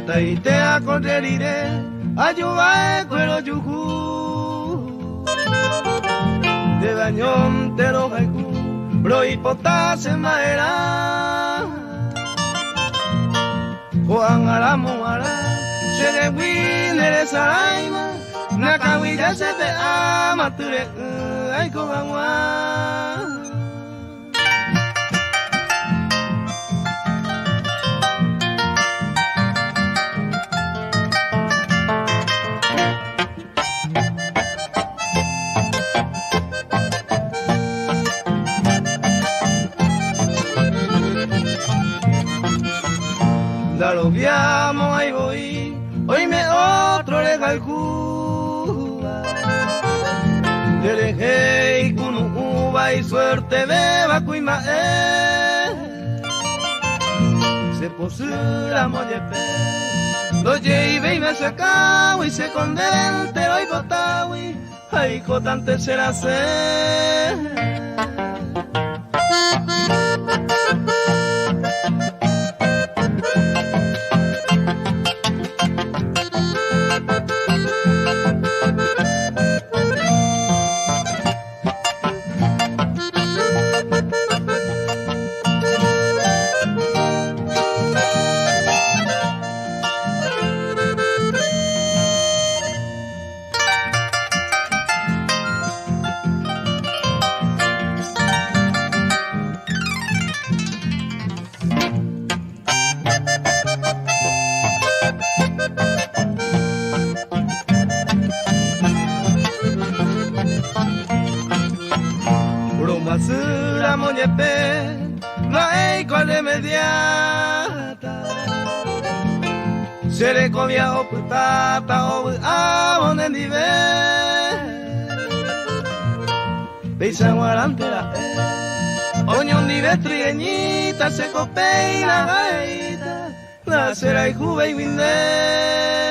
te acorderire, ayuda cuero yuju. De bañón te lo haiku, bro y potase maera. Juan Aramuara, se le wile saraima, nakawilla se te ama ture, ay kogangwa. La lobiamos ahí voy, hoy me otro le calcula. Le dejé y con uva y suerte beba cuima se posura mollepe. Lo lleve y me sacao y se condente hoy botawi, ay cotante será se. Basura moñepe, no hay cual remediata. Se le cobia o putata o abon en dive. Pisa guarantera, oñón dive trigueñita, se copeina gaita, la cera y juve y winde.